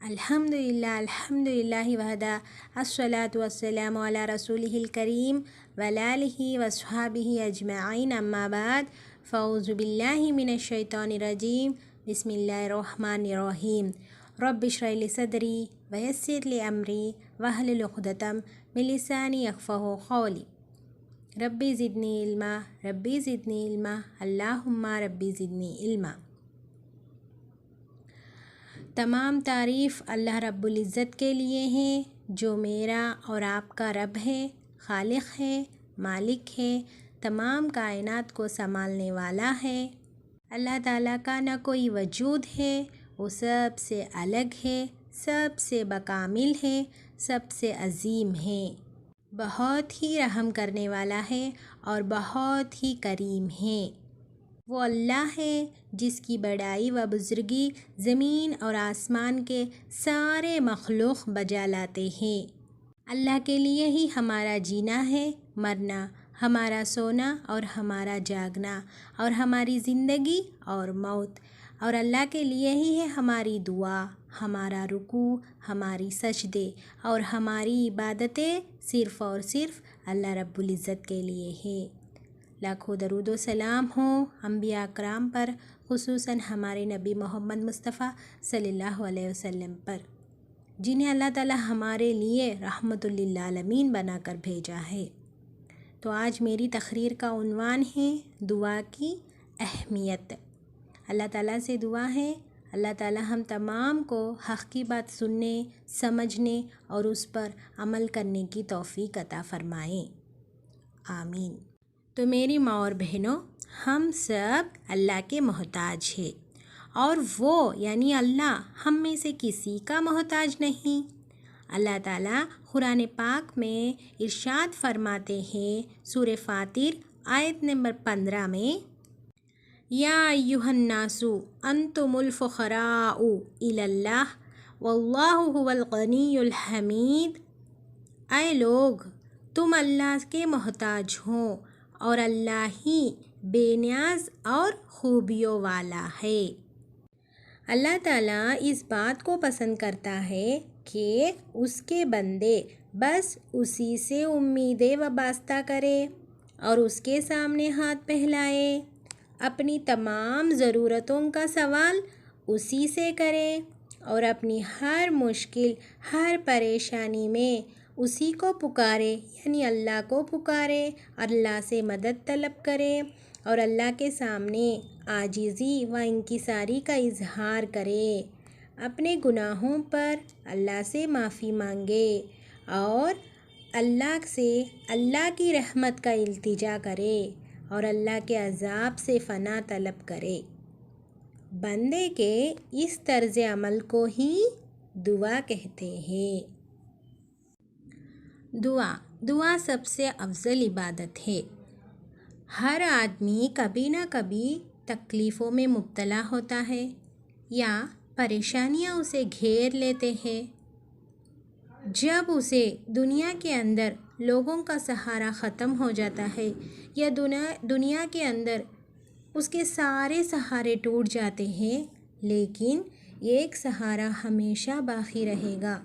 الحمدللہ وحدہ الصلاۃ والسلام علی رسولہ الکریم وعلی آلہ وصحبہ اجمعین اما بعد فاعوذ باللہ من الشیطان الرجیم بسم اللہ الرحمن الرحیم رب اشرح لی صدری ویسر لی امری واحلل عقدۃ من لسانی یفقہوا قولی ربی زدنی علما اللہم ربی زدنی علما۔ تمام تعریف اللہ رب العزت کے لیے ہیں جو میرا اور آپ کا رب ہے، خالق ہے، مالک ہے، تمام کائنات کو سنبھالنے والا ہے۔ اللہ تعالیٰ کا نہ کوئی وجود ہے، وہ سب سے الگ ہے، سب سے بکامل ہے، سب سے عظیم ہے، بہت ہی رحم کرنے والا ہے اور بہت ہی کریم ہے۔ وہ اللہ ہے جس کی بڑائی و بزرگی زمین اور آسمان کے سارے مخلوق بجا لاتے ہیں۔ اللہ کے لیے ہی ہمارا جینا ہے، مرنا، ہمارا سونا اور ہمارا جاگنا، اور ہماری زندگی اور موت، اور اللہ کے لیے ہی ہے ہماری دعا، ہمارا رکوع، ہماری سجدے اور ہماری عبادتیں صرف اور صرف اللہ رب العزت کے لیے ہے۔ لاکھوں درود و سلام ہوں انبیاء اکرام پر، خصوصاً ہمارے نبی محمد مصطفیٰ صلی اللہ علیہ وسلم پر، جنہیں اللہ تعالیٰ ہمارے لیے رحمت للعالمین بنا کر بھیجا ہے۔ تو آج میری تقریر کا عنوان ہے دعا کی اہمیت۔ اللہ تعالیٰ سے دعا ہے اللہ تعالیٰ ہم تمام کو حق کی بات سننے، سمجھنے اور اس پر عمل کرنے کی توفیق عطا فرمائیں، آمین۔ تو میری ماں اور بہنوں، ہم سب اللہ کے محتاج ہیں، اور وہ یعنی اللہ ہم میں سے کسی کا محتاج نہیں۔ اللہ تعالیٰ قرآن پاک میں ارشاد فرماتے ہیں سورہ فاطر آیت نمبر 15 میں، یا ایھا الناس انتم الفقراء الی اللہ واللہ ھو الغنی الحمید۔ اے لوگ، تم اللہ کے محتاج ہو اور اللہ ہی بے نیاز اور خوبیوں والا ہے۔ اللہ تعالیٰ اس بات کو پسند کرتا ہے کہ اس کے بندے بس اسی سے امیدیں وابستہ کرے اور اس کے سامنے ہاتھ پھیلائے، اپنی تمام ضرورتوں کا سوال اسی سے کرے اور اپنی ہر مشکل، ہر پریشانی میں اسی کو پکارے، یعنی اللہ کو پکارے، اللہ سے مدد طلب کرے اور اللہ کے سامنے عاجزی و انکساری کا اظہار کرے، اپنے گناہوں پر اللہ سے معافی مانگے اور اللہ سے اللہ کی رحمت کا التجا کرے اور اللہ کے عذاب سے پناہ طلب کرے۔ بندے کے اس طرز عمل کو ہی دعا کہتے ہیں۔ دعا سب سے افضل عبادت ہے۔ ہر آدمی کبھی نہ کبھی تکلیفوں میں مبتلا ہوتا ہے یا پریشانیاں اسے گھیر لیتے ہیں۔ جب اسے دنیا کے اندر لوگوں کا سہارا ختم ہو جاتا ہے یا دنیا کے اندر اس کے سارے سہارے ٹوٹ جاتے ہیں، لیکن ایک سہارا ہمیشہ باقی رہے گا۔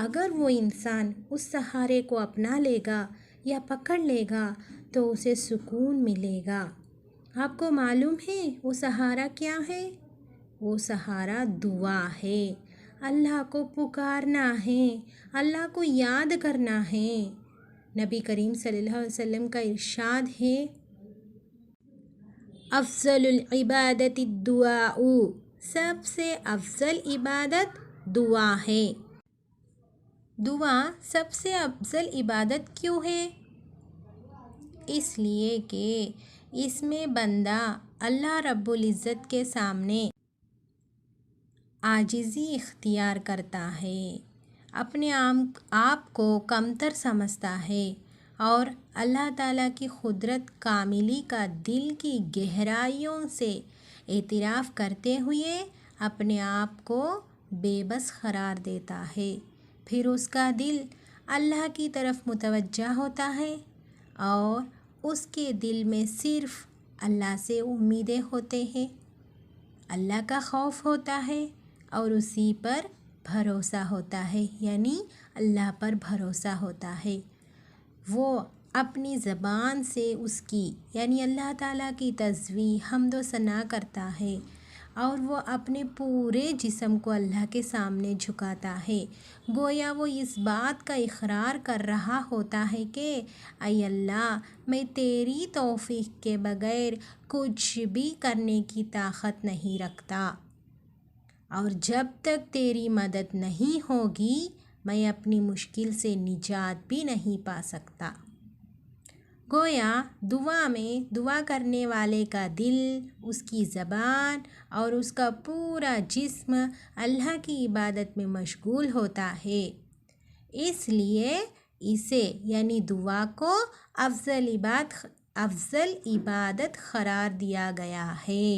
اگر وہ انسان اس سہارے کو اپنا لے گا یا پکڑ لے گا تو اسے سکون ملے گا۔ آپ کو معلوم ہے وہ سہارا کیا ہے؟ وہ سہارا دعا ہے، اللہ کو پکارنا ہے، اللہ کو یاد کرنا ہے۔ نبی کریم صلی اللہ علیہ وسلم کا ارشاد ہے، افضل العبادت الدعاء، سب سے افضل عبادت دعا ہے۔ دعا سب سے افضل عبادت کیوں ہے؟ اس لیے کہ اس میں بندہ اللہ رب العزت کے سامنے عاجزی اختیار کرتا ہے، اپنے آپ کو کمتر سمجھتا ہے اور اللہ تعالیٰ کی قدرت کاملی کا دل کی گہرائیوں سے اعتراف کرتے ہوئے اپنے آپ کو بے بس قرار دیتا ہے۔ پھر اس کا دل اللہ کی طرف متوجہ ہوتا ہے اور اس کے دل میں صرف اللہ سے امیدیں ہوتے ہیں، اللہ کا خوف ہوتا ہے اور اسی پر بھروسہ ہوتا ہے، یعنی اللہ پر بھروسہ ہوتا ہے، وہ اپنی زبان سے اس کی یعنی اللہ تعالیٰ کی تسبیح حمد و ثنا کرتا ہے، اور وہ اپنے پورے جسم کو اللہ کے سامنے جھکاتا ہے، گویا وہ اس بات کا اقرار کر رہا ہوتا ہے کہ اے اللہ، میں تیری توفیق کے بغیر کچھ بھی کرنے کی طاقت نہیں رکھتا، اور جب تک تیری مدد نہیں ہوگی میں اپنی مشکل سے نجات بھی نہیں پا سکتا۔ گویا دعا میں دعا کرنے والے کا دل، اس کی زبان اور اس کا پورا جسم اللہ کی عبادت میں مشغول ہوتا ہے، اس لیے اسے یعنی دعا کو افضل عبادت قرار دیا گیا ہے۔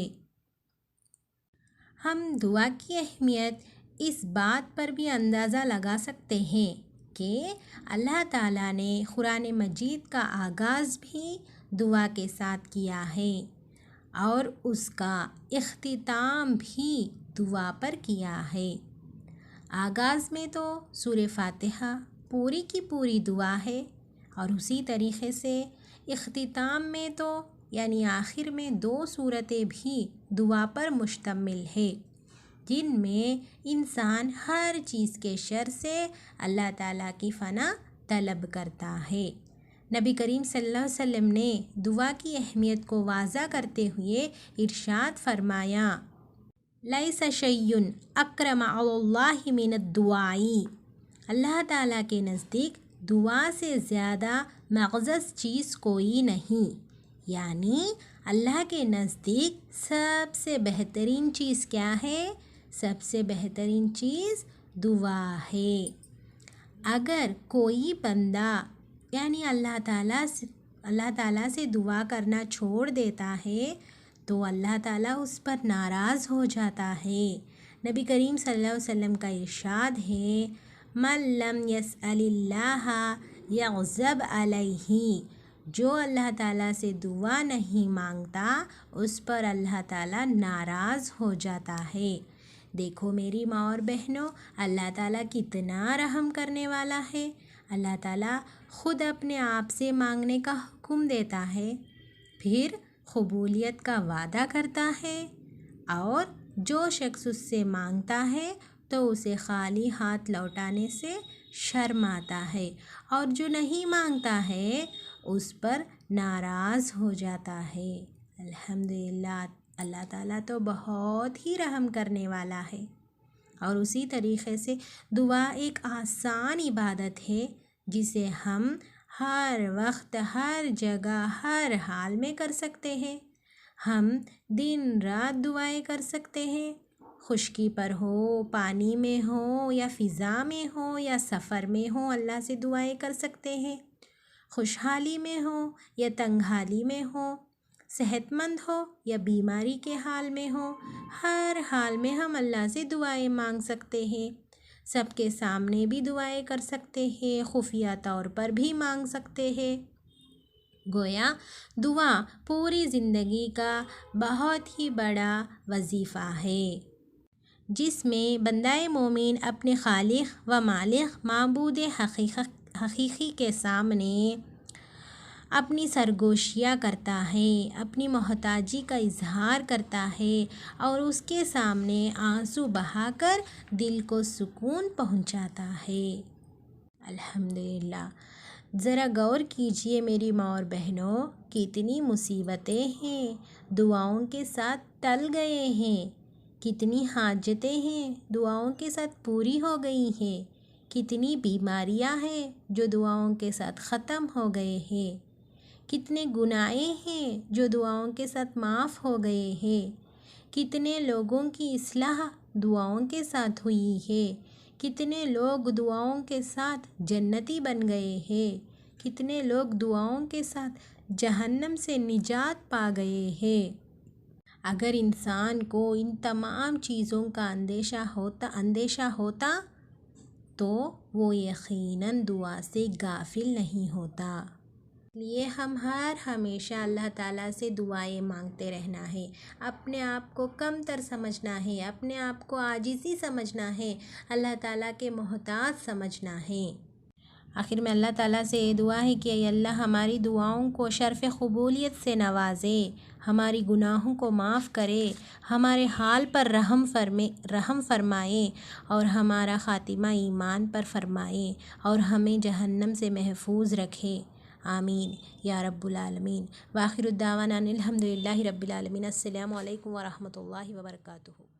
ہم دعا کی اہمیت اس بات پر بھی اندازہ لگا سکتے ہیں کہ اللہ تعالیٰ نے قرآن مجید کا آغاز بھی دعا کے ساتھ کیا ہے، اور اس کا اختتام بھی دعا پر کیا ہے۔ آغاز میں تو سورہ فاتحہ پوری کی پوری دعا ہے، اور اسی طریقے سے اختتام میں تو یعنی آخر میں 2 سورتیں بھی دعا پر مشتمل ہے، جن میں انسان ہر چیز کے شر سے اللہ تعالیٰ کی پناہ طلب کرتا ہے۔ نبی کریم صلی اللہ علیہ وسلم نے دعا کی اہمیت کو واضح کرتے ہوئے ارشاد فرمایا، لیس شیء اکرم علی اللہ من الدعاء، اللہ تعالیٰ کے نزدیک دعا سے زیادہ معزز چیز کوئی نہیں، یعنی اللہ کے نزدیک سب سے بہترین چیز کیا ہے؟ سب سے بہترین چیز دعا ہے۔ اگر کوئی بندہ یعنی اللہ تعالیٰ سے دعا کرنا چھوڑ دیتا ہے تو اللہ تعالیٰ اس پر ناراض ہو جاتا ہے۔ نبی کریم صلی اللہ علیہ وسلم کا ارشاد ہے، من لم یسأل اللہ یغضب علیہ، جو اللہ تعالیٰ سے دعا نہیں مانگتا اس پر اللہ تعالیٰ ناراض ہو جاتا ہے۔ دیکھو میری ماں اور بہنوں، اللہ تعالیٰ کتنا رحم کرنے والا ہے۔ اللہ تعالیٰ خود اپنے آپ سے مانگنے کا حکم دیتا ہے، پھر قبولیت کا وعدہ کرتا ہے، اور جو شخص اس سے مانگتا ہے تو اسے خالی ہاتھ لوٹانے سے شرم آتا ہے، اور جو نہیں مانگتا ہے اس پر ناراض ہو جاتا ہے۔ الحمدللہ، اللہ تعالیٰ تو بہت ہی رحم کرنے والا ہے۔ اور اسی طریقے سے دعا ایک آسان عبادت ہے جسے ہم ہر وقت، ہر جگہ، ہر حال میں کر سکتے ہیں۔ ہم دن رات دعائیں کر سکتے ہیں، خشکی پر ہو، پانی میں ہو، یا فضا میں ہو، یا سفر میں ہو، اللہ سے دعائیں کر سکتے ہیں۔ خوشحالی میں ہو یا تنگحالی میں ہو، صحت مند ہو یا بیماری کے حال میں ہو، ہر حال میں ہم اللہ سے دعائیں مانگ سکتے ہیں۔ سب کے سامنے بھی دعائیں کر سکتے ہیں، خفیہ طور پر بھی مانگ سکتے ہیں۔ گویا دعا پوری زندگی کا بہت ہی بڑا وظیفہ ہے، جس میں بندہ مومن اپنے خالق و مالک معبود حقیقی کے سامنے اپنی سرگوشیاں کرتا ہے، اپنی محتاجی کا اظہار کرتا ہے، اور اس کے سامنے آنسو بہا کر دل کو سکون پہنچاتا ہے۔ الحمدللہ، ذرا غور کیجئے میری ماں اور بہنوں، کتنی مصیبتیں ہیں دعاؤں کے ساتھ ٹل گئے ہیں، کتنی حاجتیں ہیں دعاؤں کے ساتھ پوری ہو گئی ہیں، کتنی بیماریاں ہیں جو دعاؤں کے ساتھ ختم ہو گئے ہیں، کتنے گناہ ہیں جو دعاؤں کے ساتھ معاف ہو گئے ہیں، کتنے لوگوں کی اصلاح دعاؤں کے ساتھ ہوئی ہے، کتنے لوگ دعاؤں کے ساتھ جنتی بن گئے ہیں، کتنے لوگ دعاؤں کے ساتھ جہنم سے نجات پا گئے ہیں۔ اگر انسان کو ان تمام چیزوں کا اندیشہ ہوتا تو وہ یقیناً دعا سے غافل نہیں ہوتا۔ لیے ہم ہمیشہ اللہ تعالیٰ سے دعائیں مانگتے رہنا ہے، اپنے آپ کو کم تر سمجھنا ہے، اپنے آپ کو عاجزی سمجھنا ہے، اللہ تعالیٰ کے محتاج سمجھنا ہے۔ آخر میں اللہ تعالیٰ سے یہ دعا ہے کہ اے اللہ ہماری دعاؤں کو شرف قبولیت سے نوازے، ہماری گناہوں کو معاف کرے، ہمارے حال پر رحم فرمائے اور ہمارا خاتمہ ایمان پر فرمائے اور ہمیں جہنم سے محفوظ رکھے، آمین یا رب العالمین۔ وآخر الدعوانا الحمد للہ رب العالمین۔ السلام علیکم ورحمۃ اللہ وبرکاتہ۔